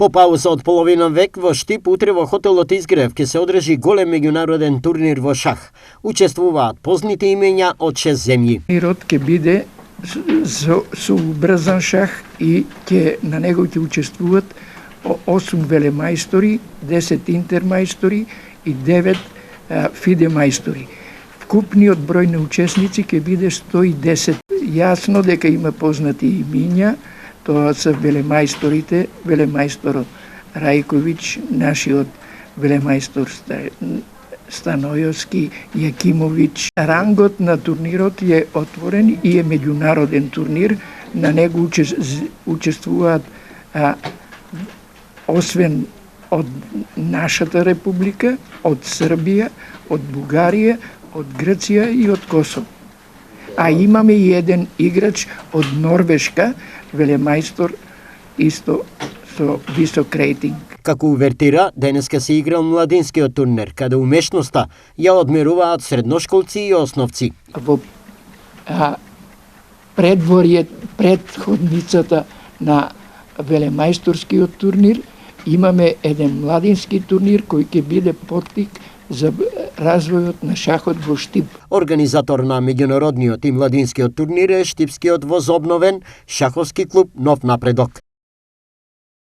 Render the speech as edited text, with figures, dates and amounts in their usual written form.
По пауза од половина век во Штип утре во хотелот Изгрев ќе се одржи голем меѓународен турнир во шах. Учествуваат познати имења од 6 земји. Турнирот ќе биде со убрзан шах и на него ќе учествуваат 8 велемајстори, 10 интермајстори и 9 фиде мајстори. Вкупниот број на учесници ќе биде 110. Јасно дека има познати имиња, тоа се велемајсторите, велемајсторот Рајковиќ, нашиот велемајстор Станојовски, Јакимовиќ. Рангот на турнирот е отворен и е меѓународен турнир. На него учествуваат освен од нашата република, од Србија, од Бугарија, од Грција и од Косово. А имаме и еден играч од Норвешка, велемајстор, исто со висок рейтинг. Како увертира, денеска се играл младинскиот турнир, каде умешноста ја одмеруваат средношколци и основци. Во предворје, предходницата на велемајсторскиот турнир, имаме еден младински турнир кој ќе биде поттик за развојот на шахот во Штип. Организатор на меѓународниот и младинскиот турнир е Штипскиот возобновен шаховски клуб Нов напредок.